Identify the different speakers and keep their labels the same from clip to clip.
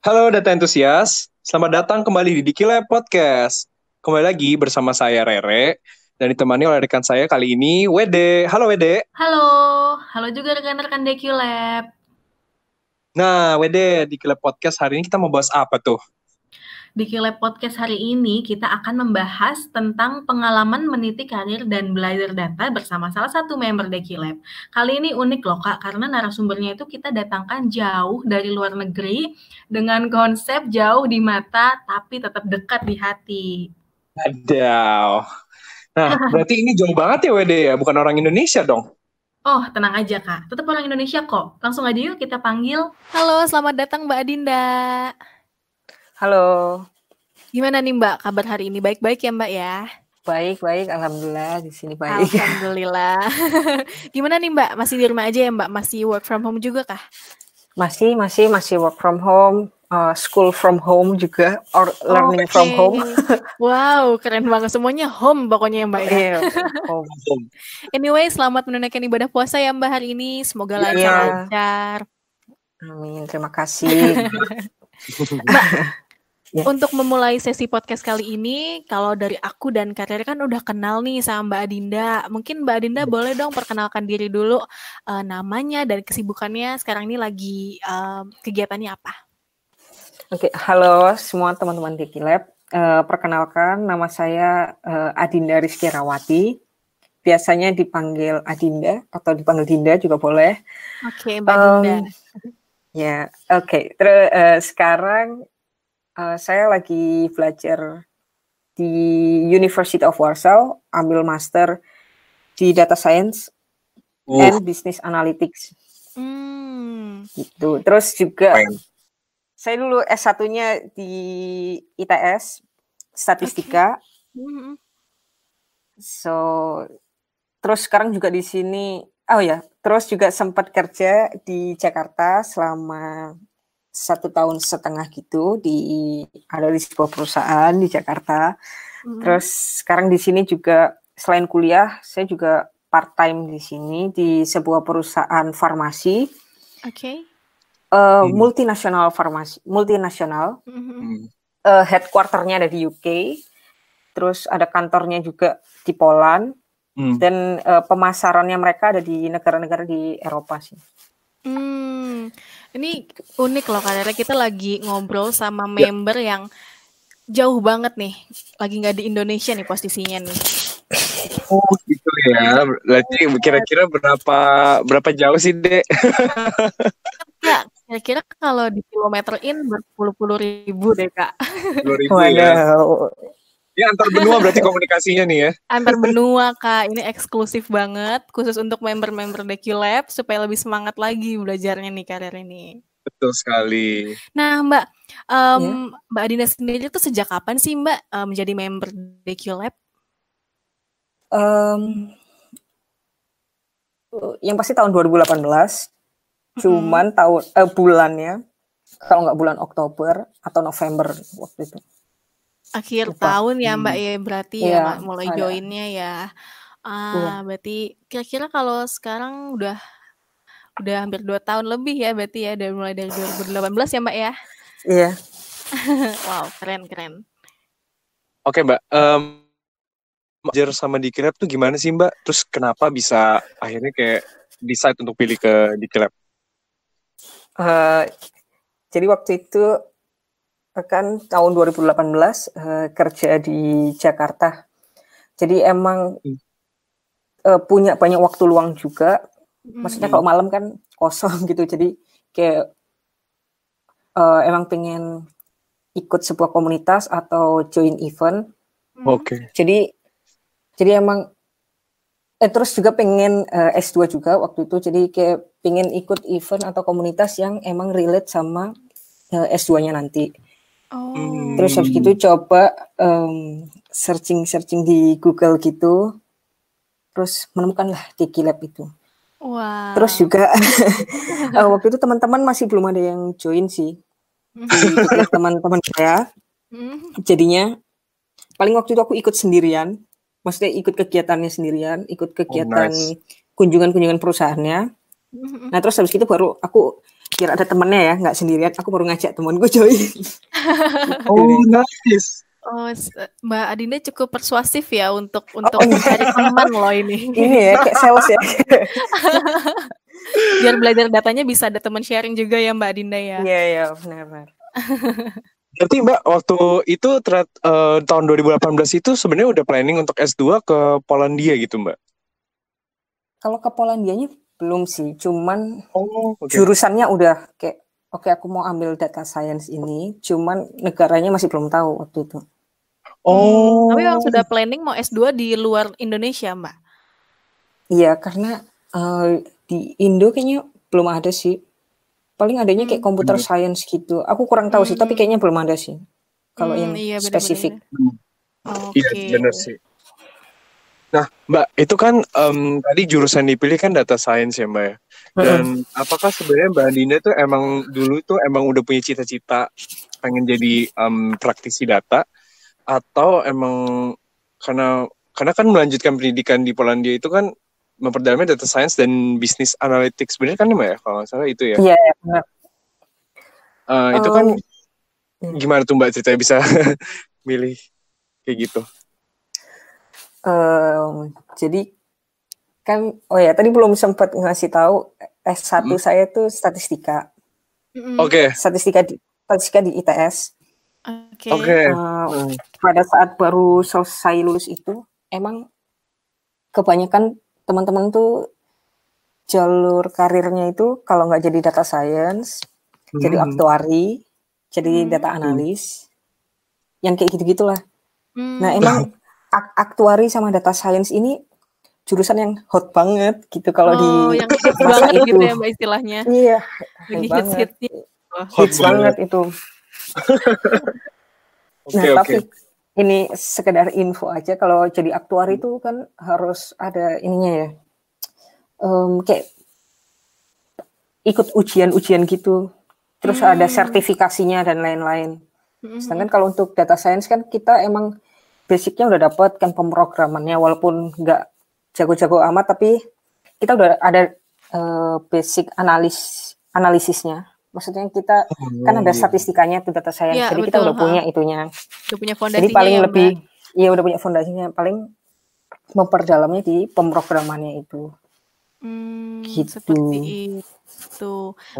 Speaker 1: Halo data entusias, selamat datang kembali di Dikilab Podcast. Kembali lagi bersama saya Rere dan ditemani oleh rekan saya kali ini Wede. Halo Wede.
Speaker 2: Halo, halo juga rekan-rekan DQ Lab.
Speaker 1: Nah Wede, Dikilab Podcast hari ini kita mau bahas apa tuh?
Speaker 2: Di Kilab Podcast hari ini kita akan membahas tentang pengalaman meniti karir dan belajar data bersama salah satu member DQ Lab. Kali ini unik loh Kak, karena narasumbernya itu kita datangkan jauh dari luar negeri dengan konsep jauh di mata tapi tetap dekat di hati.
Speaker 1: Ada. Nah, berarti ini jauh banget ya Wede ya, bukan orang Indonesia dong.
Speaker 2: Oh, tenang aja Kak, tetap orang Indonesia kok. Langsung aja yuk kita panggil. Halo, selamat datang Mbak Adinda.
Speaker 3: Halo,
Speaker 2: Gimana nih Mbak kabar hari ini? Baik-baik ya Mbak ya?
Speaker 3: baik, alhamdulillah di sini baik.
Speaker 2: Alhamdulillah. Gimana nih Mbak? Masih di rumah aja ya Mbak? Masih work from home juga kah?
Speaker 3: Masih work from home, school from home juga, or learning
Speaker 2: Oke.
Speaker 3: from home.
Speaker 2: Wow, keren banget. Semuanya home pokoknya ya Mbak ya.
Speaker 3: Iya, home.
Speaker 2: Anyway, selamat menunaikan ibadah puasa ya Mbak hari ini. Semoga
Speaker 3: Iya,
Speaker 2: lancar-lancar.
Speaker 3: amin. Terima kasih.
Speaker 2: Mbak,
Speaker 3: Ya.
Speaker 2: untuk memulai sesi podcast kali ini, kalau dari aku dan Kak Rere kan udah kenal nih sama Mbak Adinda. Mungkin Mbak Adinda boleh dong perkenalkan diri dulu, namanya dan kesibukannya sekarang ini lagi kegiatannya apa?
Speaker 3: Oke, halo semua teman-teman di Kilab. Perkenalkan, nama saya Adinda Rizky Rawati. Biasanya dipanggil Adinda atau dipanggil Dinda juga boleh.
Speaker 2: Oke, Mbak Dinda.
Speaker 3: Ya, oke. Terus sekarang saya lagi belajar di University of Warsaw, ambil master di Data Science and Business Analytics. Gitu. Terus juga saya dulu S1-nya di ITS, Statistika.
Speaker 2: Okay.
Speaker 3: So, terus sekarang juga di sini, terus juga sempat kerja di Jakarta selama 1,5 tahun gitu ada di sebuah perusahaan di Jakarta. Terus sekarang di sini juga selain kuliah, saya juga part time di sini di sebuah perusahaan farmasi.
Speaker 2: Oke.
Speaker 3: Multinasional farmasi, headquarternya ada di UK. Terus ada kantornya juga di Poland. Dan pemasarannya mereka ada di negara-negara di Eropa sih.
Speaker 2: Ini unik loh karena kita lagi ngobrol sama member yang jauh banget nih, lagi nggak di Indonesia nih posisinya nih.
Speaker 1: Oh gitu ya, berarti kira-kira berapa jauh sih Dek?
Speaker 2: Ya, kira-kira kalau di kilometerin berpuluh-puluh ribu deh Kak.
Speaker 1: 10.000 ya. Ya antar benua berarti komunikasinya nih ya.
Speaker 2: Antar benua Kak, ini eksklusif banget, khusus untuk member-member DQ Lab supaya lebih semangat lagi belajarnya nih karir ini.
Speaker 1: Betul sekali.
Speaker 2: Nah Mbak, Mbak Adinda sendiri tuh sejak kapan sih Mbak menjadi member DQ Lab?
Speaker 3: Yang pasti tahun 2018, cuman bulannya, kalau nggak bulan Oktober atau November waktu itu.
Speaker 2: Akhir tahun ya Mbak ya berarti ya mulai joinnya ya. Berarti kira-kira kalau sekarang udah hampir 2 tahun lebih ya berarti ya dari mulai dari 2018 ya Mbak ya.
Speaker 3: Iya.
Speaker 2: Wow, keren.
Speaker 1: Oke Mbak, belajar sama Dikilab tuh gimana sih Mbak? Terus kenapa bisa akhirnya kayak decide untuk pilih ke Dikilab?
Speaker 3: Jadi waktu itu kan tahun 2018 kerja di Jakarta. Jadi emang punya banyak waktu luang juga. Maksudnya kalau malam kan kosong gitu. Jadi kayak emang pengen ikut sebuah komunitas atau join event.
Speaker 1: Oke.
Speaker 3: Jadi emang terus juga pengen S2 juga waktu itu. Jadi kayak pengen ikut event atau komunitas yang emang relate sama S2-nya nanti. Terus habis gitu coba searching di Google gitu. Terus menemukanlah DQ Lab itu.
Speaker 2: Wow.
Speaker 3: Terus juga waktu itu teman-teman masih belum ada yang join sih. Di teman-teman saya. Jadinya paling waktu itu aku ikut sendirian. Maksudnya ikut kegiatannya sendirian, ikut kegiatan kunjungan-kunjungan perusahaannya. Nah terus habis itu baru aku biar ada temennya ya, nggak sendirian. Aku baru ngajak temanku join.
Speaker 1: Oh, nice.
Speaker 2: Oh, Mbak Adinda cukup persuasif ya untuk mencari teman loh ini.
Speaker 3: Ini ya kayak sales ya.
Speaker 2: Biar belajar datanya bisa ada teman sharing juga ya Mbak Adinda ya.
Speaker 3: Iya benar.
Speaker 1: Berarti Mbak waktu itu tahun 2018 itu sebenarnya udah planning untuk S2 ke Polandia gitu Mbak?
Speaker 3: Kalau ke Polandianya belum sih, cuman
Speaker 1: okay.
Speaker 3: Jurusannya udah kayak oke, aku mau ambil data science ini, cuman negaranya masih belum tahu waktu itu.
Speaker 2: Tapi memang sudah planning mau S2 di luar Indonesia, Mbak?
Speaker 3: Iya, karena di Indo kayaknya belum ada sih. Paling adanya kayak computer science gitu. Aku kurang tahu sih, tapi kayaknya belum ada sih. Kalau yang spesifik.
Speaker 1: Iya, benar sih. Nah, Mbak, itu kan tadi jurusan dipilih kan data science ya, Mbak ya. Dan apakah sebenarnya Mbak Adinda tuh emang dulu tuh emang udah punya cita-cita pengen jadi praktisi data, atau emang karena kan melanjutkan pendidikan di Polandia itu kan memperdalamnya data science dan business analytics, benar kan Mbak ya, kalau nggak salah itu ya?
Speaker 3: Iya, benar.
Speaker 1: Itu kan gimana tuh Mbak ceritanya bisa milih kayak gitu?
Speaker 3: Jadi kan, tadi belum sempat ngasih tahu S1 saya tuh statistika.
Speaker 1: Oke.
Speaker 3: Statistika di ITS.
Speaker 2: Oke.
Speaker 3: Pada saat baru selesai lulus itu, emang kebanyakan teman-teman tuh jalur karirnya itu kalau nggak jadi data science, jadi aktuari, jadi data analis, yang kayak gitu-gitulah. Nah, emang aktuari sama data science ini jurusan yang hot banget gitu kalau di
Speaker 2: yang hits banget itu. Gitu ya Mbak istilahnya.
Speaker 3: Iya, hits banget itu. Tapi ini sekedar info aja, kalau jadi aktuari itu kan harus ada ininya ya, kayak ikut ujian-ujian gitu, terus ada sertifikasinya dan lain-lain. Sedangkan kalau untuk data science kan kita emang basicnya udah dapat kan pemrogramannya, walaupun nggak jago-jago amat, tapi kita udah ada basic analisisnya. Maksudnya kita kan ada statistikanya tuh data science, jadi kita udah punya itunya.
Speaker 2: Udah punya fondasinya.
Speaker 3: Jadi paling udah punya fondasinya, paling memperdalamnya di pemrogramannya itu.
Speaker 2: Gitu. Seperti itu.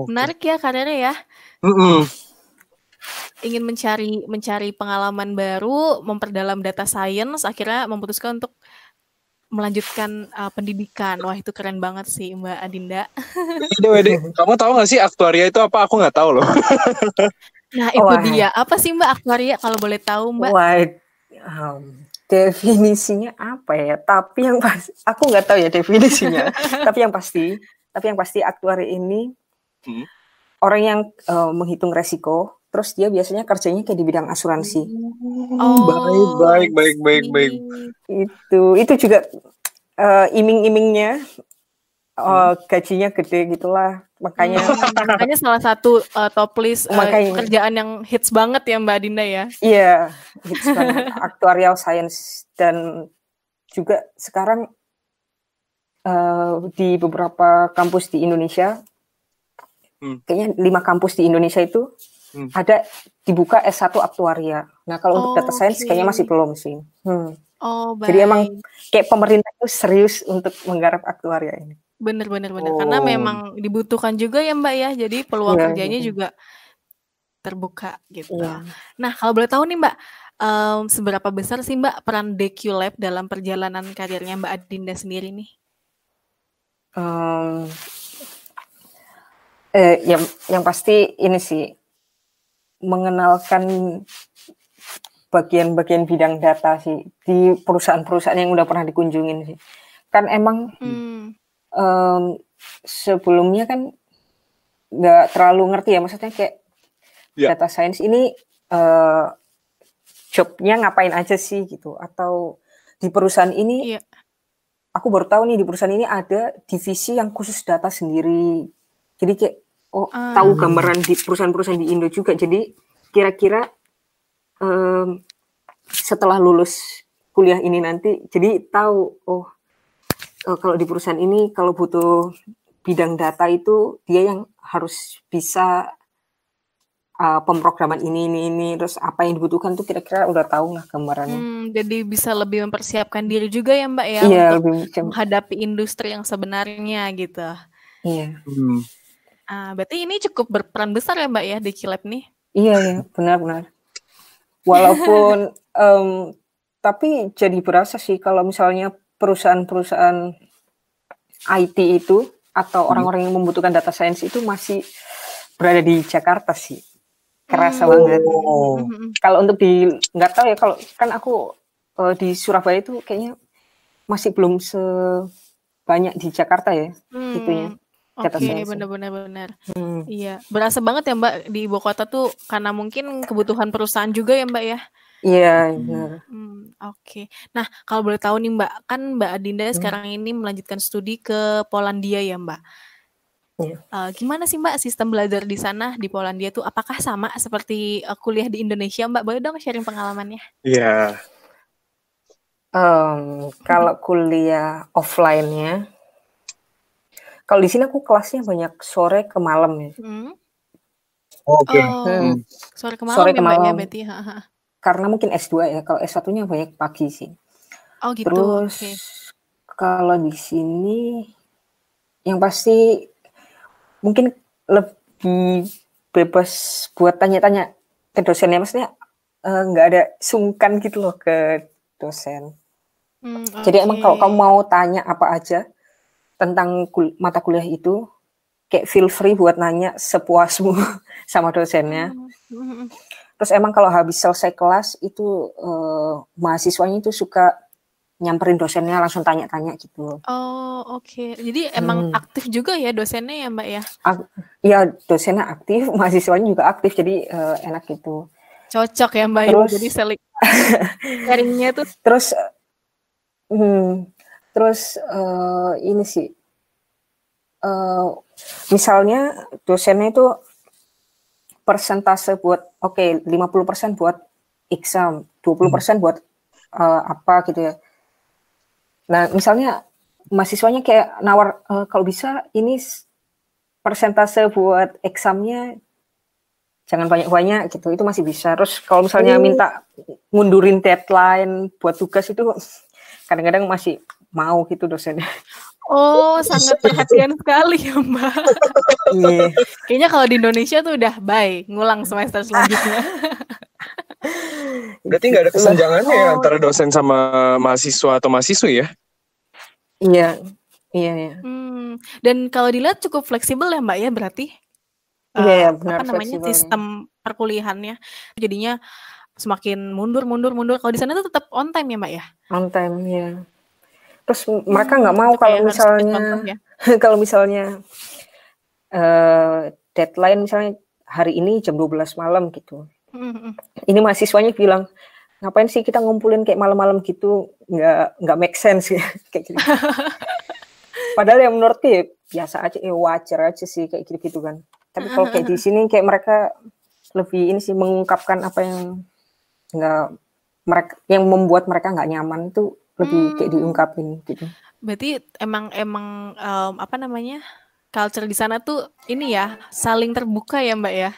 Speaker 2: Menarik ya karirnya ya. Ingin mencari pengalaman baru, memperdalam data science, akhirnya memutuskan untuk melanjutkan pendidikan. Wah, itu keren banget sih Mbak Adinda.
Speaker 1: Kamu tahu nggak sih aktuaria itu apa? Aku nggak tahu loh.
Speaker 2: Nah, itu dia. Apa sih Mbak aktuaria kalau boleh tahu Mbak?
Speaker 3: Definisinya apa ya? Tapi yang pasti, aku nggak tahu ya definisinya. tapi yang pasti aktuari ini orang yang menghitung resiko. Terus dia biasanya kerjanya kayak di bidang asuransi.
Speaker 1: Baik.
Speaker 3: Itu juga iming-imingnya gajinya gede gitulah. Makanya
Speaker 2: salah satu top list pekerjaan yang hits banget ya Mbak Adinda ya.
Speaker 3: Iya, hits banget. Actuarial science, dan juga sekarang di beberapa kampus di Indonesia, kayaknya 5 kampus di Indonesia itu ada dibuka S1 aktuaria. Nah, kalau untuk data science kayaknya masih belum sih. Jadi emang kayak pemerintah itu serius untuk menggarap aktuaria ini.
Speaker 2: Bener. Karena memang dibutuhkan juga ya Mbak ya. Jadi peluang kerjanya juga terbuka gitu. Nah, kalau boleh tahu nih Mbak, seberapa besar sih Mbak peran DQ Lab dalam perjalanan karirnya Mbak Adinda sendiri nih?
Speaker 3: Yang pasti ini sih, mengenalkan bagian-bagian bidang data sih di perusahaan-perusahaan yang udah pernah dikunjungin sih. Kan emang sebelumnya kan nggak terlalu ngerti ya, maksudnya kayak data science ini jobnya ngapain aja sih gitu, atau di perusahaan ini aku baru tahu nih di perusahaan ini ada divisi yang khusus data sendiri. Jadi kayak tahu gambaran di perusahaan-perusahaan di Indo juga. Jadi kira-kira setelah lulus kuliah ini nanti jadi tahu kalau di perusahaan ini kalau butuh bidang data itu dia yang harus bisa pemrograman ini, terus apa yang dibutuhkan tuh kira-kira udah tahu lah gambarannya.
Speaker 2: Jadi bisa lebih mempersiapkan diri juga ya Mbak ya,
Speaker 3: Iya,
Speaker 2: untuk
Speaker 3: lebih
Speaker 2: menghadapi industri yang sebenarnya gitu.
Speaker 3: Iya.
Speaker 2: Berarti ini cukup berperan besar ya Mbak ya di Kilab nih?
Speaker 3: Iya ya, benar-benar. Walaupun tapi jadi berasa sih kalau misalnya perusahaan-perusahaan IT itu atau orang-orang yang membutuhkan data science itu masih berada di Jakarta sih. Kerasa banget. Kalau untuk nggak tahu ya, kalau kan aku di Surabaya itu kayaknya masih belum sebanyak di Jakarta ya, itunya.
Speaker 2: Oke, benar. Iya, berasa banget ya Mbak di ibu kota tuh karena mungkin kebutuhan perusahaan juga ya Mbak ya.
Speaker 3: Iya, benar.
Speaker 2: Oke. Nah, kalau boleh tahu nih Mbak, kan Mbak Adinda sekarang ini melanjutkan studi ke Polandia ya Mbak.
Speaker 3: Iya.
Speaker 2: Gimana sih Mbak sistem belajar di sana di Polandia tuh? Apakah sama seperti kuliah di Indonesia Mbak? Boleh dong sharing pengalamannya?
Speaker 1: Iya.
Speaker 3: Kalau kuliah offline-nya, kalau di sini aku kelasnya banyak sore ke malam ya.
Speaker 1: Oke.
Speaker 2: Sore ke malam ya Mbak ya berarti.
Speaker 3: Karena mungkin S2 ya, kalau S1-nya banyak pagi sih.
Speaker 2: Oh gitu.
Speaker 3: Terus kalau di sini yang pasti mungkin lebih bebas buat tanya-tanya ke dosennya, maksudnya nggak ada sungkan gitu loh ke dosen. Jadi emang kalau kamu mau tanya apa aja tentang mata kuliah itu, kayak feel free buat nanya sepuasmu sama dosennya. Terus emang kalau habis selesai kelas itu mahasiswanya itu suka nyamperin dosennya, langsung tanya-tanya gitu.
Speaker 2: Oh oke. Jadi emang aktif juga ya dosennya ya Mbak ya?
Speaker 3: Iya, dosennya aktif, mahasiswanya juga aktif, jadi enak gitu.
Speaker 2: Cocok ya Mbak.
Speaker 3: Terus,
Speaker 2: jadi sharingnya tuh.
Speaker 3: Terus ini sih, misalnya dosennya itu persentase buat 50% buat exam, 20% buat apa gitu ya. Nah, misalnya mahasiswanya kayak nawar, kalau bisa ini persentase buat examnya jangan banyak-banyak gitu, itu masih bisa. Terus kalau misalnya minta ngundurin deadline buat tugas itu kadang-kadang masih mau gitu dosennya.
Speaker 2: Oh, sangat perhatian sekali ya Mbak. Kayaknya kalau di Indonesia tuh udah bye, ngulang semester selanjutnya.
Speaker 1: Berarti nggak ada kesenjangannya ya antara dosen sama mahasiswa atau mahasiswi ya?
Speaker 3: Iya.
Speaker 2: Dan kalau dilihat cukup fleksibel ya Mbak ya berarti?
Speaker 3: Iya, benar, fleksibel.
Speaker 2: Sistem perkuliahannya jadinya semakin mundur. Kalau di sana tuh tetap on time ya Mbak ya?
Speaker 3: On time ya. Terus mereka nggak mau kalau misalnya deadline misalnya hari ini jam 12 malam gitu. Ini mahasiswanya bilang, ngapain sih kita ngumpulin kayak malam-malam gitu, nggak make sense ya kayak gitu. Padahal yang menurutku ya biasa aja, wajar aja sih kayak gitu kan. Tapi kalau kayak di sini kayak mereka lebih ini sih mengungkapkan apa yang yang membuat mereka nggak nyaman itu lebih kayak diungkapin gitu.
Speaker 2: Berarti emang apa namanya, culture di sana tuh ini ya saling terbuka ya Mbak ya,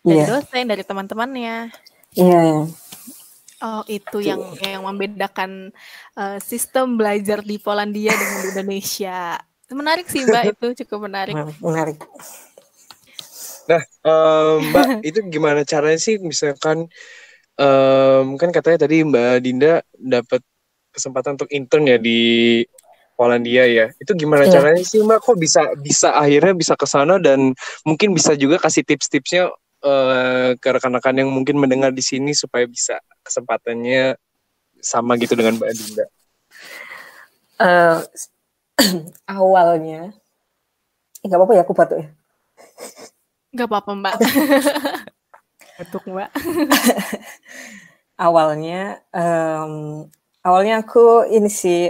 Speaker 2: dari dosen, dari teman-temannya.
Speaker 3: Iya.
Speaker 2: Oh itu yang membedakan sistem belajar di Polandia dengan di Indonesia. Menarik sih Mbak, itu cukup menarik.
Speaker 3: Menarik.
Speaker 1: Nah, Mbak, itu gimana caranya sih misalkan kan katanya tadi Mbak Dinda dapat kesempatan untuk intern ya di Polandia ya. Itu gimana caranya sih Mbak, kok bisa akhirnya bisa ke sana, dan mungkin bisa juga kasih tips-tipsnya ke rekan-rekan yang mungkin mendengar di sini supaya bisa kesempatannya sama gitu dengan Mbak Dinda.
Speaker 3: Awalnya nggak apa-apa ya aku batuk ya.
Speaker 2: Nggak apa-apa Mbak. Batuk Mbak.
Speaker 3: Awalnya aku ini sih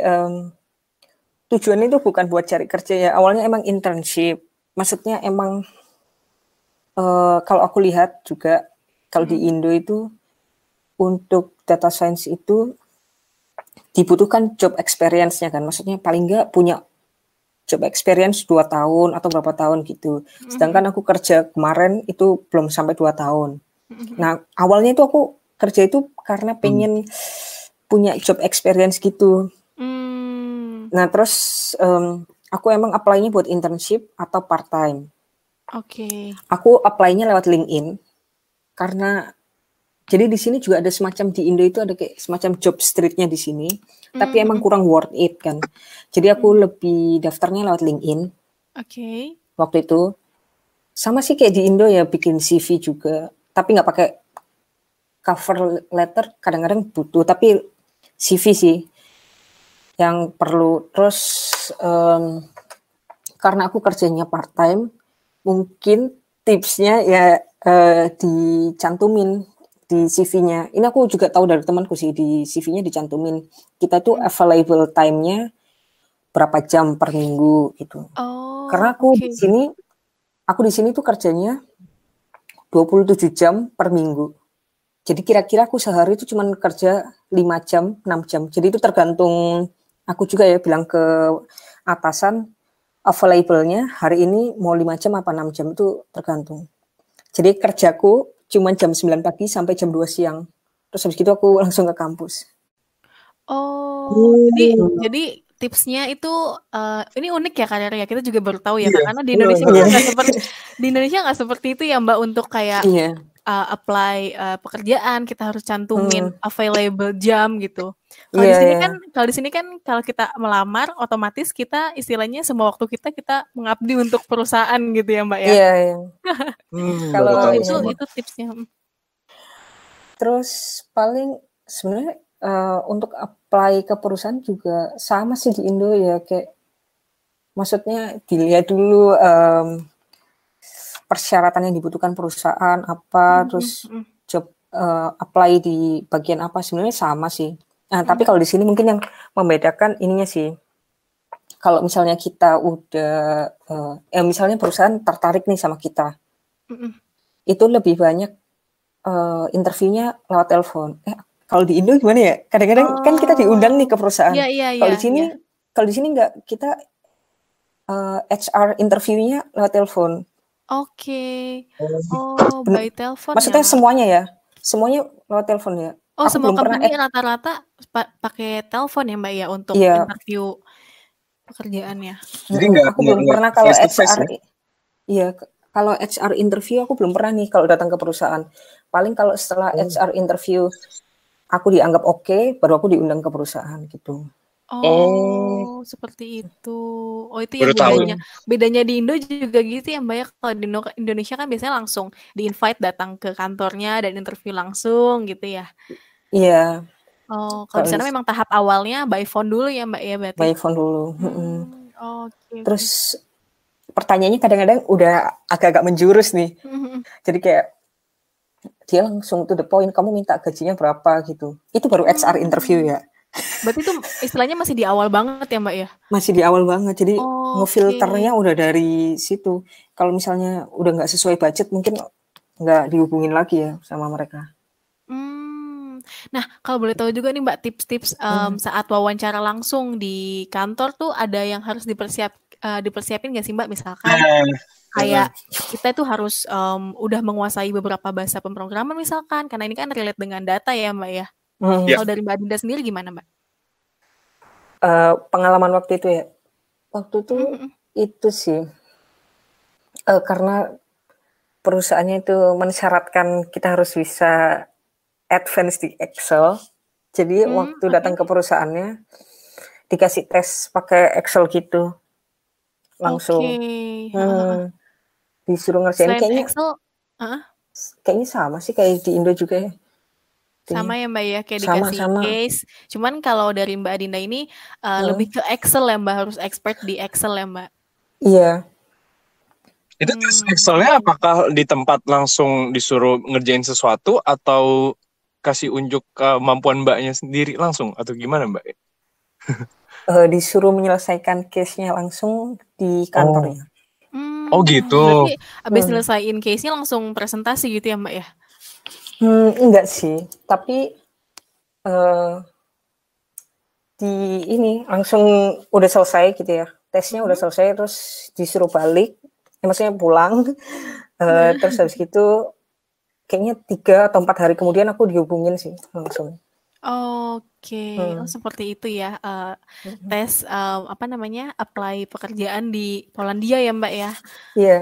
Speaker 3: tujuannya itu bukan buat cari kerja ya. Awalnya emang internship. Maksudnya emang kalau aku lihat juga kalau di Indo itu untuk data science itu dibutuhkan job experience-nya kan. Maksudnya paling nggak punya job experience 2 tahun atau berapa tahun gitu. Sedangkan aku kerja kemarin itu belum sampai 2 tahun. Nah, awalnya itu aku kerja itu karena pengen punya job experience gitu. Nah, terus aku emang apply-nya buat internship atau part-time.
Speaker 2: Oke.
Speaker 3: Aku apply-nya lewat LinkedIn karena jadi di sini juga ada semacam di Indo itu ada kayak semacam job street-nya di sini, tapi emang kurang worth it kan. Jadi aku lebih daftarnya lewat LinkedIn.
Speaker 2: Oke.
Speaker 3: Waktu itu sama sih kayak di Indo ya, bikin CV juga, tapi nggak pakai cover letter, kadang-kadang butuh, tapi CV sih yang perlu. Terus karena aku kerjanya part time, mungkin tipsnya ya dicantumin di CV-nya. Ini aku juga tahu dari temanku sih, di CV-nya dicantumin kita tuh available time-nya berapa jam per minggu gitu. Karena aku di sini tuh kerjanya 27 jam per minggu. Jadi kira-kira aku sehari itu cuma kerja 5 jam, 6 jam. Jadi itu tergantung aku juga ya bilang ke atasan available-nya hari ini mau 5 jam apa 6 jam itu tergantung. Jadi kerjaku cuma jam 9 pagi sampai jam 2 siang. Terus habis itu aku langsung ke kampus.
Speaker 2: Jadi tipsnya itu ini unik ya Kak Rere ya. Kita juga baru tahu ya Kak, karena di Indonesia nggak seperti itu ya Mbak, untuk kayak apply pekerjaan kita harus cantumin available jam gitu. Kalau di sini kan kalau kita melamar otomatis kita istilahnya semua waktu kita mengabdi untuk perusahaan gitu ya Mbak ya.
Speaker 3: Iya.
Speaker 2: Kalau itu tipsnya.
Speaker 3: Terus paling sebenarnya untuk apply ke perusahaan juga sama sih di Indo ya, kayak maksudnya dilihat dulu persyaratan yang dibutuhkan perusahaan apa, terus job apply di bagian apa, sebenarnya sama sih. Nah, tapi kalau di sini mungkin yang membedakan ininya sih, kalau misalnya kita udah misalnya perusahaan tertarik nih sama kita, itu lebih banyak interviewnya lewat telepon. Kalau di Indo gimana ya? Kadang-kadang kan kita diundang nih ke perusahaan. Kalau di sini nggak, kita HR interviewnya lewat telepon.
Speaker 2: By telepon.
Speaker 3: Maksudnya semuanya ya, semuanya lewat telepon ya.
Speaker 2: Aku semua company rata-rata pakai telepon ya Mbak ya untuk interview pekerjaannya.
Speaker 1: Jadi
Speaker 3: aku belum pernah kalau HR. Iya, kalau HR interview aku belum pernah nih kalau datang ke perusahaan. Paling kalau setelah HR interview aku dianggap oke, baru aku diundang ke perusahaan gitu.
Speaker 2: Seperti itu. Itu ya bedanya. Bedanya di Indo juga gitu ya Mbak ya. Kalau di Indonesia kan biasanya langsung di-invite datang ke kantornya dan interview langsung gitu ya.
Speaker 3: Iya.
Speaker 2: Kalau di sana memang tahap awalnya by phone dulu ya Mbak ya berarti.
Speaker 3: By phone dulu. Terus pertanyaannya kadang-kadang udah agak-agak menjurus nih. Jadi kayak dia langsung to the point, kamu minta gajinya berapa gitu. Itu baru HR interview ya.
Speaker 2: Berarti itu istilahnya masih di awal banget ya Mbak ya?
Speaker 3: Masih di awal banget, jadi ngefilternya udah dari situ. Kalau misalnya udah nggak sesuai budget, mungkin nggak dihubungin lagi ya sama mereka.
Speaker 2: Nah, kalau boleh tahu juga nih Mbak, tips-tips saat wawancara langsung di kantor tuh ada yang harus dipersiapin nggak sih Mbak? Misalkan kayak kita itu harus udah menguasai beberapa bahasa pemrograman misalkan, karena ini kan relate dengan data ya Mbak ya. Kalau dari Mbak Dinda sendiri gimana Mbak?
Speaker 3: Pengalaman waktu itu ya, itu sih karena perusahaannya itu mensyaratkan kita harus bisa advance di Excel. Jadi waktu datang ke perusahaannya dikasih tes pakai Excel gitu langsung. Disuruh ngerjain. Kayaknya Excel, kayaknya sama sih kayak di Indo juga ya.
Speaker 2: Sama ya Mbak ya, kayak dikasih case. Cuman kalau dari Mbak Dinda ini lebih ke Excel ya Mbak, harus expert di Excel ya Mbak.
Speaker 3: Iya.
Speaker 1: Itu tes Excelnya apakah di tempat langsung disuruh ngerjain sesuatu atau kasih unjuk kemampuan Mbaknya sendiri langsung atau gimana Mbak?
Speaker 3: Disuruh menyelesaikan case-nya langsung di kantornya.
Speaker 1: Gitu.
Speaker 2: Berarti abis nyelesain case-nya langsung presentasi gitu ya Mbak ya?
Speaker 3: Enggak sih, tapi di ini langsung udah selesai gitu ya. tesnya udah selesai, terus disuruh balik, maksudnya pulang. Terus habis gitu kayaknya 3 atau 4 hari kemudian aku dihubungin sih langsung.
Speaker 2: Oke, seperti itu ya. Tes apply pekerjaan di Polandia ya Mbak ya?
Speaker 3: Iya.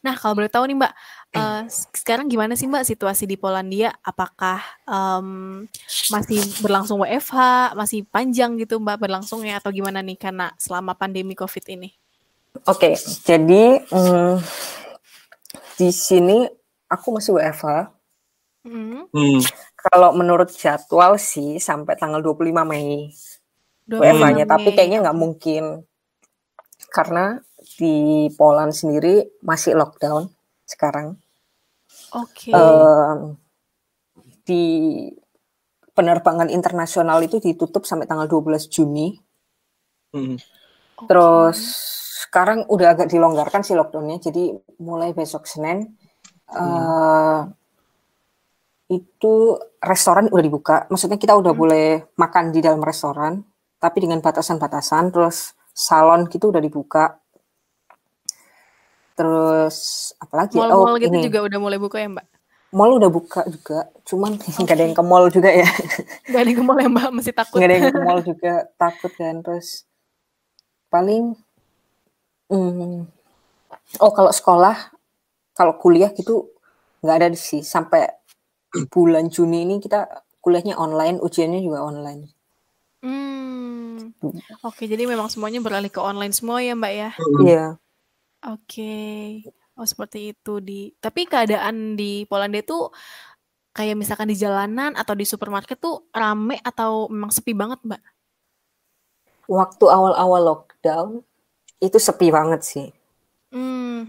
Speaker 2: Nah kalau boleh tahu nih Mbak, sekarang gimana sih Mbak situasi di Polandia? Apakah masih berlangsung WFH, masih panjang gitu Mbak berlangsungnya, atau gimana nih karena selama pandemi COVID ini?
Speaker 3: Oke, jadi di sini aku masih WFH. Kalau menurut jadwal sih sampai tanggal 25 Mei WFH-nya, tapi kayaknya nggak mungkin karena di Poland sendiri masih lockdown sekarang.
Speaker 2: Oke.
Speaker 3: Di penerbangan internasional itu ditutup sampai tanggal 12 Juni. Terus sekarang udah agak dilonggarkan sih lockdown-nya, jadi mulai besok Senin itu restoran udah dibuka. Maksudnya kita udah boleh makan di dalam restoran, tapi dengan batasan-batasan. Terus salon gitu udah dibuka. Terus apalagi?
Speaker 2: Mall-mall gitu juga udah mulai buka ya Mbak?
Speaker 3: Mall udah buka juga, cuman nggak ada yang ke mall juga ya.
Speaker 2: Nggak ada yang ke mall ya Mbak, masih takut.
Speaker 3: Nggak ada yang ke mall juga, takut kan. Terus paling, kalau sekolah, kalau kuliah gitu nggak ada sih. Sampai bulan Juni ini kita kuliahnya online, ujiannya juga online.
Speaker 2: Oke, jadi memang semuanya beralih ke online semua ya Mbak ya?
Speaker 3: Iya.
Speaker 2: Oke. Oh seperti itu. Tapi keadaan di Polandia tuh kayak misalkan di jalanan atau di supermarket tuh rame atau memang sepi banget Mbak?
Speaker 3: Waktu awal-awal lockdown itu sepi banget sih.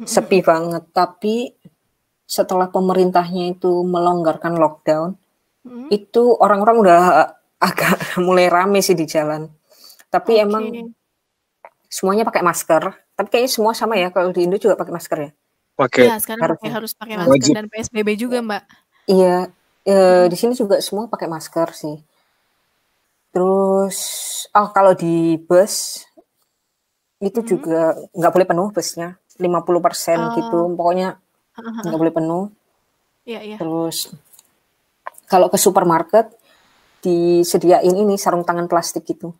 Speaker 3: Sepi banget, tapi setelah pemerintahnya itu melonggarkan lockdown, itu orang-orang udah agak mulai rame sih di jalan. Tapi emang semuanya pakai masker. Tapi kayaknya semua sama ya, kalau di Indo juga pakai masker ya?
Speaker 1: Pakai.
Speaker 2: Iya, sekarang harus pakai masker dan PSBB juga Mbak.
Speaker 3: Iya, di sini juga semua pakai masker sih. Terus, kalau di bus itu juga nggak boleh penuh busnya, 50% gitu, pokoknya nggak boleh penuh.
Speaker 2: Iya.
Speaker 3: Terus kalau ke supermarket disediain ini sarung tangan plastik gitu.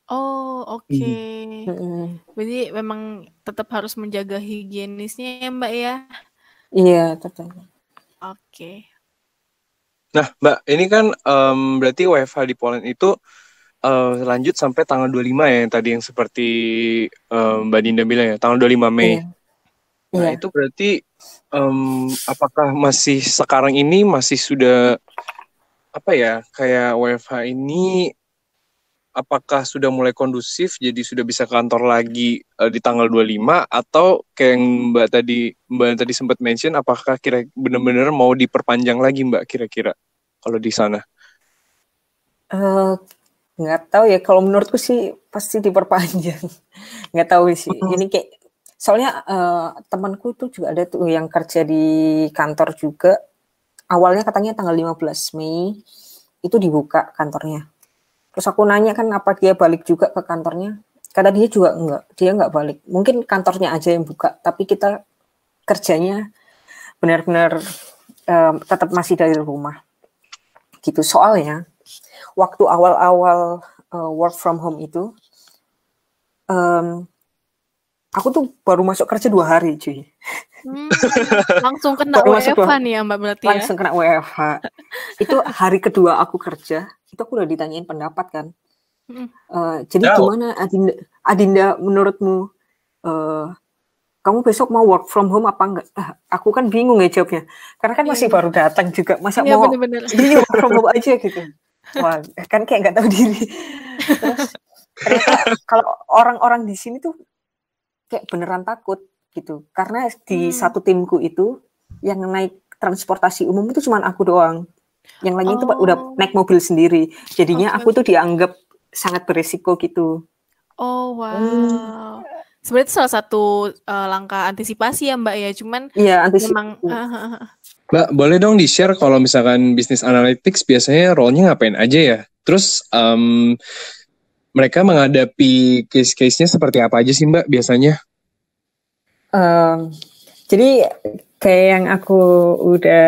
Speaker 2: Oh oke. Jadi memang tetap harus menjaga higienisnya ya Mbak ya?
Speaker 3: Iya tetap.
Speaker 2: Oke.
Speaker 1: Nah Mbak, ini kan berarti WFH di Poland itu lanjut sampai tanggal 25 ya, yang tadi yang seperti Mbak Dinda bilang ya, tanggal 25 Mei. Nah itu berarti apakah masih sekarang ini masih sudah kayak WFH ini, apakah sudah mulai kondusif jadi sudah bisa kantor lagi di tanggal 25, atau kayak yang Mbak tadi sempat mention, apakah benar-benar mau diperpanjang lagi Mbak kira-kira kalau di sana?
Speaker 3: Nggak tahu ya, kalau menurutku sih pasti diperpanjang. Nggak tahu sih. Ini kayak soalnya temanku tuh juga ada tuh yang kerja di kantor juga. Awalnya katanya tanggal 15 Mei itu dibuka kantornya. Terus aku nanya kan apa dia balik juga ke kantornya. Kata dia juga dia nggak balik. Mungkin kantornya aja yang buka, tapi kita kerjanya benar-benar tetap masih dari rumah. Gitu. Soalnya waktu awal-awal work from home itu, aku tuh baru masuk kerja 2 hari cuy.
Speaker 2: Langsung kena WFH nih ya Mbak berarti ya?
Speaker 3: Langsung kena WFH. Itu hari kedua aku kerja, itu aku udah ditanyain pendapat kan. Jadi gimana Adinda menurutmu, kamu besok mau work from home apa enggak? Aku kan bingung ya jawabnya. Karena kan masih baru datang juga, masa mau ini work from home aja gitu. Wah, kan kayak nggak tahu diri. Terus ternyata kalau orang-orang di sini tuh kayak beneran takut gitu. Karena di satu timku itu yang naik transportasi umum itu cuma aku doang. Yang lainnya itu udah naik mobil sendiri. Jadinya aku tuh dianggap sangat berisiko gitu.
Speaker 2: Oh wow. Sebenarnya itu salah satu langkah antisipasi ya Mbak ya. Cuman memang
Speaker 1: Mbak, boleh dong di-share kalau misalkan bisnis analytics biasanya role-nya ngapain aja ya? Terus mereka menghadapi case-case-nya seperti apa aja sih Mbak biasanya?
Speaker 3: Jadi kayak yang aku udah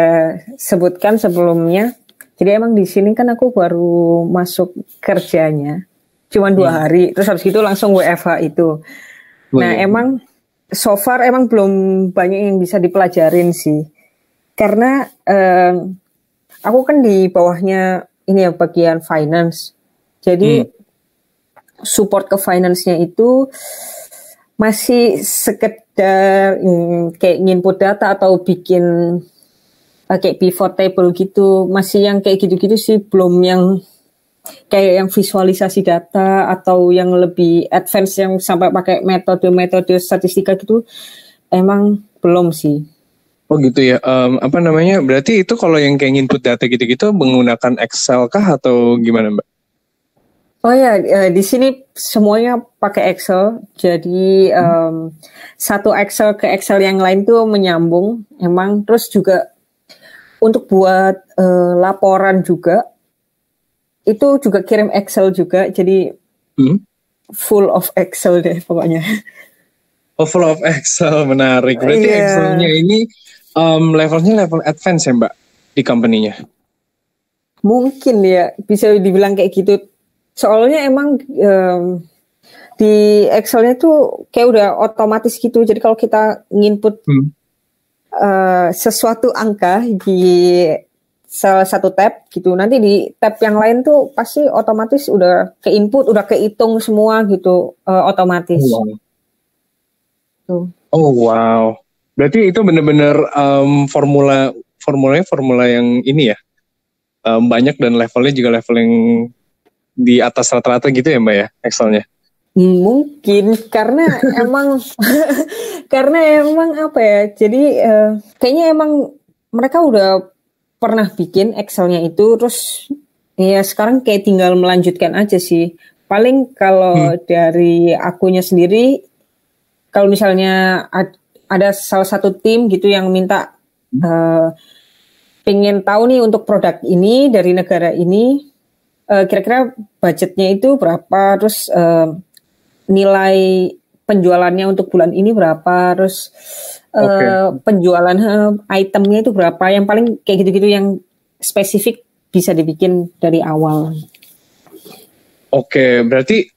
Speaker 3: sebutkan sebelumnya, jadi emang di sini kan aku baru masuk kerjanya cuma 2 hari, terus habis itu langsung WFH itu. Nah emang so far emang belum banyak yang bisa dipelajarin sih, karena aku kan di bawahnya ini ya bagian finance, jadi support ke finance-nya itu masih sekedar kayak nginput data atau bikin kayak pivot table gitu, masih yang kayak gitu-gitu sih, belum yang kayak yang visualisasi data atau yang lebih advance yang sampai pakai metode-metode statistika gitu, emang belum sih.
Speaker 1: Oh gitu ya, berarti itu kalau yang kayak input data gitu-gitu menggunakan Excel kah atau gimana Mbak?
Speaker 3: Oh ya, di sini semuanya pakai Excel, jadi satu Excel ke Excel yang lain tuh menyambung, emang. Terus juga untuk buat laporan juga, itu juga kirim Excel juga, jadi full of Excel deh pokoknya.
Speaker 1: Oh, full of Excel, menarik. Berarti Excelnya ini levelnya level advance ya Mbak di company-nya?
Speaker 3: Mungkin ya, bisa dibilang kayak gitu. Soalnya emang di Excelnya tuh kayak udah otomatis gitu, jadi kalau kita nginput sesuatu angka di salah satu tab gitu, nanti di tab yang lain tuh pasti otomatis udah ke input, udah kehitung semua gitu, otomatis.
Speaker 1: Oh wow, berarti itu benar-benar formula yang ini ya, banyak dan levelnya juga level yang di atas rata-rata gitu ya Mbak ya, Excelnya?
Speaker 3: Mungkin karena emang apa ya, jadi kayaknya emang mereka udah pernah bikin Excelnya itu, terus ya sekarang kayak tinggal melanjutkan aja sih. Paling kalau dari akunya sendiri, kalau misalnya ada salah satu tim gitu yang minta pengen tahu nih untuk produk ini dari negara ini, kira-kira budgetnya itu berapa, terus nilai penjualannya untuk bulan ini berapa, terus penjualan itemnya itu berapa, yang paling kayak gitu-gitu yang spesifik bisa dibikin dari awal.
Speaker 1: Oke, berarti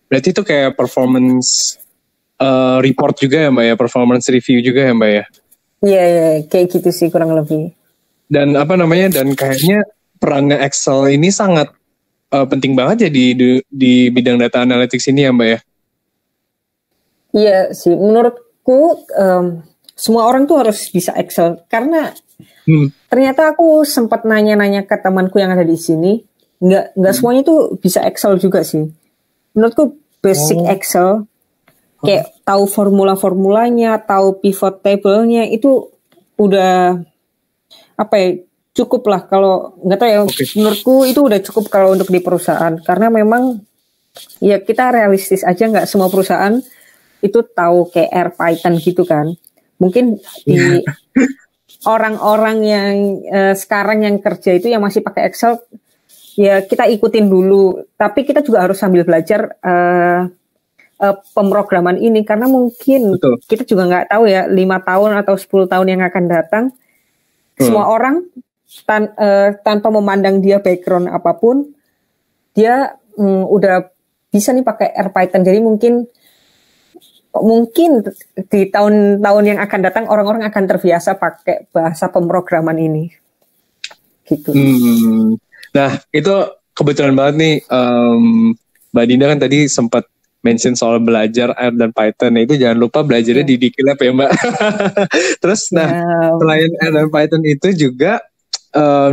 Speaker 1: berarti itu kayak performance report juga ya Mbak ya, performance review juga ya Mbak ya?
Speaker 3: Iya, kayak gitu sih kurang lebih.
Speaker 1: Dan dan kayaknya perannya Excel ini sangat penting banget ya di bidang data analytics ini ya Mbak ya?
Speaker 3: Iya sih, menurutku semua orang tuh harus bisa Excel, karena ternyata aku sempat nanya-nanya ke temanku yang ada di sini, nggak semuanya tuh bisa Excel juga sih. Menurutku basic Excel, kayak tahu formula-formulanya, tahu pivot table-nya, itu udah cukup lah. Kalau nggak tahu ya, menurutku itu udah cukup kalau untuk di perusahaan, karena memang ya kita realistis aja, nggak semua perusahaan itu tahu kayak R Python gitu kan. Mungkin di orang-orang yang sekarang yang kerja itu yang masih pakai Excel, ya kita ikutin dulu. Tapi kita juga harus sambil belajar pemrograman ini, karena mungkin kita juga nggak tahu ya 5 tahun atau 10 tahun yang akan datang, semua orang tanpa memandang dia background apapun, dia udah bisa nih pakai R Python. Jadi mungkin di tahun-tahun yang akan datang orang-orang akan terbiasa pakai bahasa pemrograman ini. Gitu.
Speaker 1: Nah, itu kebetulan banget nih, Mbak Dinda kan tadi sempat mention soal belajar R dan Python. Nah, itu jangan lupa belajarnya di Dikilab ya Mbak. Terus selain R dan Python itu juga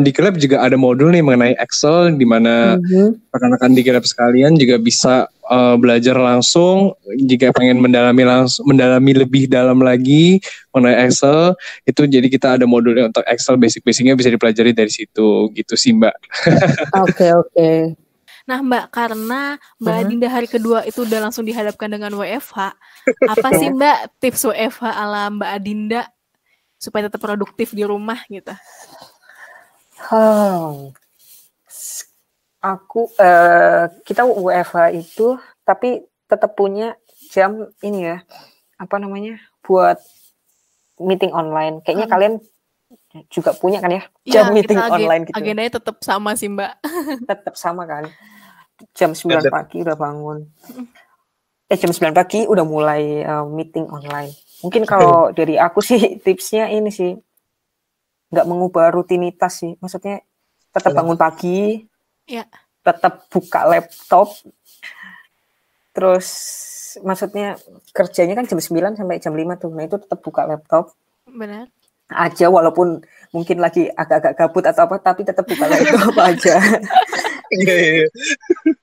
Speaker 1: Dikilab juga ada modul nih mengenai Excel, di mana rekan-rekan Dikilab sekalian juga bisa belajar langsung jika pengen mendalami lebih dalam lagi mengenai Excel. Itu jadi kita ada modulnya untuk Excel, basic-basicnya bisa dipelajari dari situ gitu sih Mbak.
Speaker 3: Oke.
Speaker 2: Nah Mbak, karena Mbak Dinda hari kedua itu udah langsung dihadapkan dengan WFH, apa sih Mbak tips WFH ala Mbak Dinda supaya tetap produktif di rumah gitu?
Speaker 3: Kita WFH itu tapi tetap punya jam ini ya, buat meeting online. Kayaknya kalian juga punya kan ya, jam meeting online gitu.
Speaker 2: Agendanya tetap sama sih Mbak.
Speaker 3: Tetap sama kan. Jam 9 pagi udah bangun. Jam 9 pagi udah mulai meeting online. Mungkin kalau dari aku sih tipsnya ini sih, nggak mengubah rutinitas sih. Maksudnya tetap bangun pagi, tetap buka laptop, terus maksudnya kerjanya kan jam 9 sampai jam 5 tuh. Nah itu tetap buka laptop.
Speaker 2: Benar.
Speaker 3: Aja walaupun mungkin lagi agak-agak gabut atau apa, tapi tetap buka laptop aja.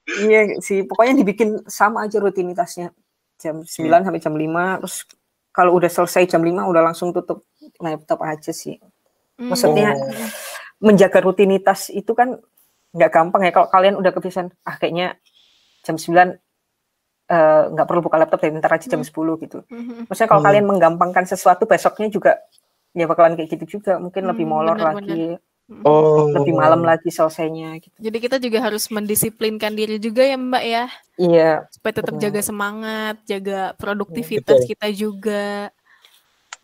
Speaker 3: Iya sih, pokoknya dibikin sama aja rutinitasnya. Jam 9 sampai jam 5, terus kalau udah selesai jam 5 udah langsung tutup laptop aja sih. Maksudnya menjaga rutinitas itu kan nggak gampang ya. Kalau kalian udah kebiasaan, kayaknya jam 9 nggak perlu buka laptop, dari ntar aja jam 10 gitu. Maksudnya kalau kalian menggampangkan sesuatu, besoknya juga ya bakalan kayak gitu juga. Mungkin lebih molor lagi. Lebih malam lagi selesainya gitu.
Speaker 2: Jadi kita juga harus mendisiplinkan diri juga ya Mbak ya.
Speaker 3: Iya.
Speaker 2: Supaya tetap jaga semangat, jaga produktivitas kita juga.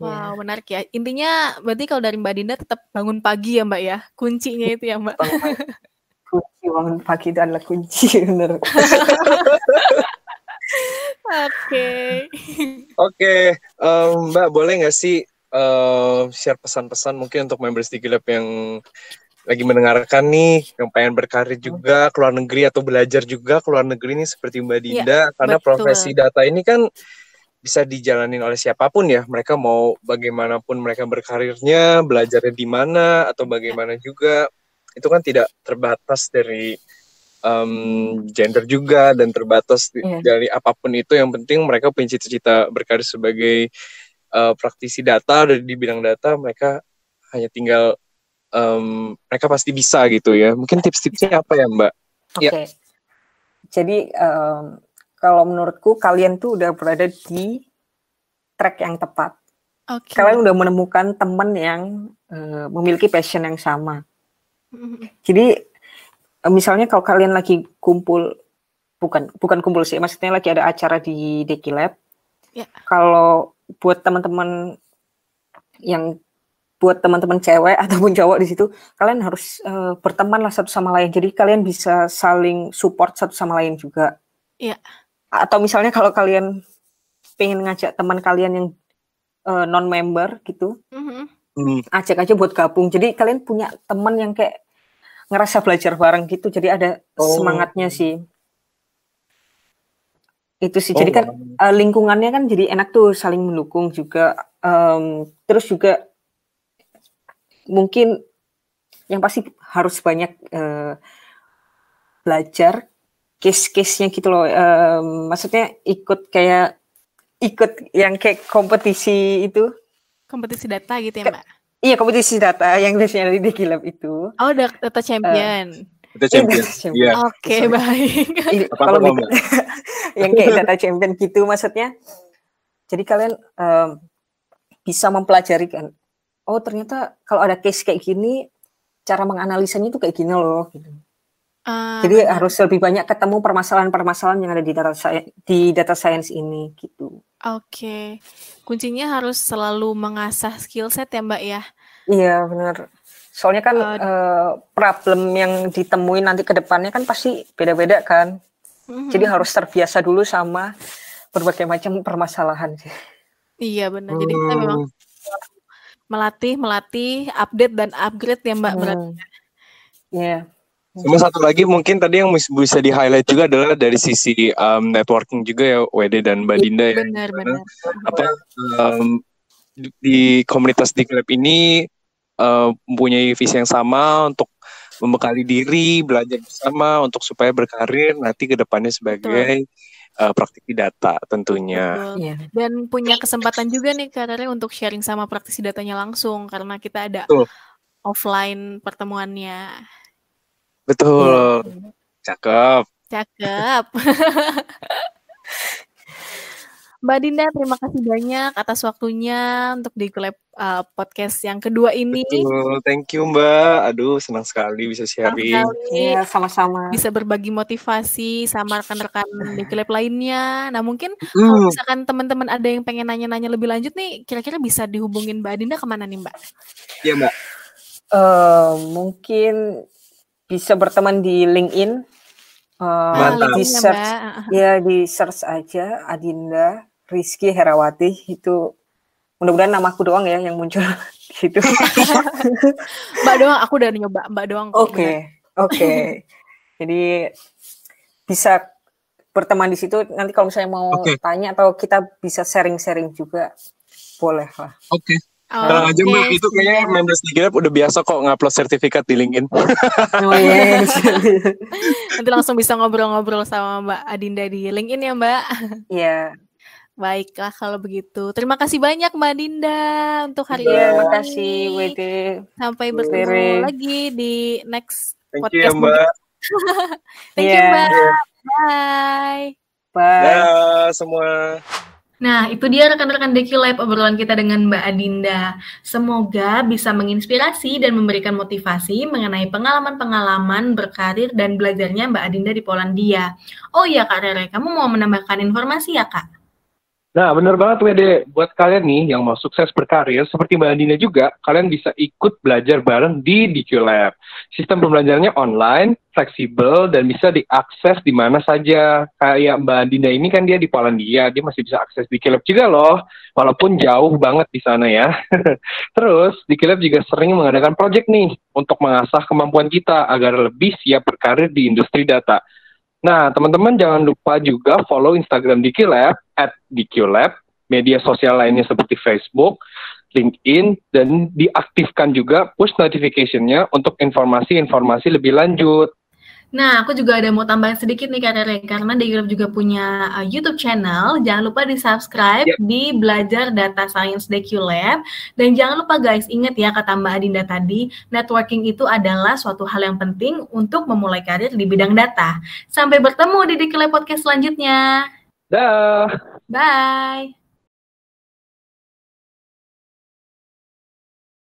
Speaker 2: Wow, menarik ya. Intinya berarti kalau dari Mbak Dinda tetap bangun pagi ya Mbak ya. Kuncinya itu ya Mbak.
Speaker 3: Kunci bangun pagi itu adalah kunci, bener.
Speaker 1: Oke, Mbak boleh nggak sih share pesan-pesan mungkin untuk members Digilab yang lagi mendengarkan nih, yang pengen berkarir juga ke luar negeri atau belajar juga ke luar negeri nih seperti Mbak Dinda, karena profesi data ini kan bisa dijalanin oleh siapapun ya. Mereka mau bagaimanapun mereka berkarirnya, belajarnya di mana atau bagaimana juga, itu kan tidak terbatas dari gender juga dan terbatas dari apapun itu. Yang penting mereka punya cita-cita berkarir sebagai praktisi data di bidang data. Mereka hanya tinggal mereka pasti bisa gitu ya. Mungkin tips-tipsnya apa ya Mbak?
Speaker 3: Oke. Jadi kalau menurutku kalian tuh udah berada di track yang tepat. Kalian udah menemukan teman yang memiliki passion yang sama. Jadi misalnya kalau kalian lagi kumpul, bukan kumpul sih, maksudnya lagi ada acara di Digilab. Kalau buat teman-teman cewek ataupun cowok di situ, kalian harus berteman lah satu sama lain. Jadi kalian bisa saling support satu sama lain juga. Atau misalnya kalau kalian pengen ngajak teman kalian yang non-member gitu, ajak aja buat gabung. Jadi kalian punya teman yang kayak ngerasa belajar bareng gitu. Jadi ada semangatnya sih. Itu sih. Jadi kan lingkungannya kan jadi enak tuh, saling mendukung juga. Terus juga mungkin yang pasti harus banyak belajar case-case-nya gitu loh. Maksudnya ikut yang kayak kompetisi itu.
Speaker 2: Kompetisi data gitu ya Mbak?
Speaker 3: Iya, kompetisi data yang biasanya di Digilab itu.
Speaker 2: Oh, data champion.
Speaker 1: Data champion. Iya.
Speaker 2: Oke, baik.
Speaker 3: Kalau yang kayak data champion gitu, maksudnya. Jadi kalian bisa mempelajari kan. Oh, ternyata kalau ada case kayak gini, cara menganalisanya itu kayak gini loh. Gitu. Jadi harus lebih banyak ketemu permasalahan-permasalahan yang ada di data science ini gitu.
Speaker 2: Oke. Kuncinya harus selalu mengasah skill set ya Mbak ya?
Speaker 3: Iya benar. Soalnya kan problem yang ditemuin nanti ke depannya kan pasti beda-beda kan. Jadi harus terbiasa dulu sama berbagai macam permasalahan sih.
Speaker 2: Iya benar. Jadi kita memang melatih, update dan upgrade ya Mbak berarti.
Speaker 3: Iya.
Speaker 1: Sama satu lagi mungkin tadi yang bisa di-highlight juga adalah dari sisi networking juga ya WD dan Mbak Dinda ya.
Speaker 2: Benar.
Speaker 1: Di komunitas Digilab ini mempunyai visi yang sama untuk membekali diri, belajar bersama untuk supaya berkarir nanti ke depannya sebagai praktisi data tentunya.
Speaker 2: Dan punya kesempatan juga nih karirnya untuk sharing sama praktisi datanya langsung karena kita ada offline pertemuannya.
Speaker 1: Betul. Cakep.
Speaker 2: Mbak Dinda, terima kasih banyak atas waktunya untuk di Collab podcast yang kedua ini.
Speaker 1: Betul, thank you Mbak. Aduh, senang sekali bisa sharing.
Speaker 3: Iya, sama-sama.
Speaker 2: Bisa berbagi motivasi sama rekan-rekan di Collab lainnya. Nah, mungkin kalau misalkan teman-teman ada yang pengen nanya-nanya lebih lanjut nih, kira-kira bisa dihubungin Mbak Dinda kemana nih, Mbak?
Speaker 1: Iya, Mbak.
Speaker 3: Mungkin bisa berteman di LinkedIn. Di search, ya di search aja Adinda Rizky Herawati, itu mudah-mudahan namaku doang ya yang muncul gitu.
Speaker 2: Mbak doang, aku udah nyoba Mbak doang.
Speaker 3: Oke. Jadi bisa berteman di situ. Nanti kalau misalnya mau tanya atau kita bisa sharing-sharing juga, boleh lah.
Speaker 1: Oke. Tenang aja Mbak, itu kayaknya members di GitLab udah biasa kok ngupload sertifikat di LinkedIn.
Speaker 3: Oh yes.
Speaker 2: Nanti langsung bisa ngobrol-ngobrol sama Mbak Adinda di LinkedIn ya Mbak.
Speaker 3: Iya.
Speaker 2: Baiklah kalau begitu. Terima kasih banyak Mbak Dinda untuk hari ini.
Speaker 3: Terima kasih WD.
Speaker 2: Sampai bertemu lagi di next
Speaker 1: Thank
Speaker 2: podcast.
Speaker 1: you Mbak.
Speaker 2: Thank you Mbak. Bye.
Speaker 1: Bye semua.
Speaker 2: Nah, itu dia rekan-rekan Deki Lab obrolan kita dengan Mbak Adinda. Semoga bisa menginspirasi dan memberikan motivasi mengenai pengalaman-pengalaman berkarir dan belajarnya Mbak Adinda di Polandia. Oh iya Kak Rere, kamu mau menambahkan informasi ya Kak?
Speaker 1: Nah, benar banget Wede. Buat kalian nih yang mau sukses berkarir, seperti Mbak Adinda juga, kalian bisa ikut belajar bareng di DQ Lab. Sistem pembelajarannya online, fleksibel, dan bisa diakses di mana saja. Kayak Mbak Adinda ini kan dia di Polandia, dia masih bisa akses DQ Lab juga loh, walaupun jauh banget di sana ya. Terus, DQ Lab juga sering mengadakan project nih, untuk mengasah kemampuan kita agar lebih siap berkarir di industri data. Nah, teman-teman jangan lupa juga follow Instagram DQLab @DQLab, media sosial lainnya seperti Facebook, LinkedIn, dan diaktifkan juga push notification-nya untuk informasi-informasi lebih lanjut. Nah, aku juga ada mau tambahin sedikit nih Kak Rere, karena DQLab juga punya YouTube channel. Jangan lupa di-subscribe di Belajar Data Science DQLab. Dan jangan lupa guys, ingat ya kata Mbak Adinda tadi, networking itu adalah suatu hal yang penting untuk memulai karir di bidang data. Sampai bertemu di DQLab Podcast selanjutnya. Dah. Bye.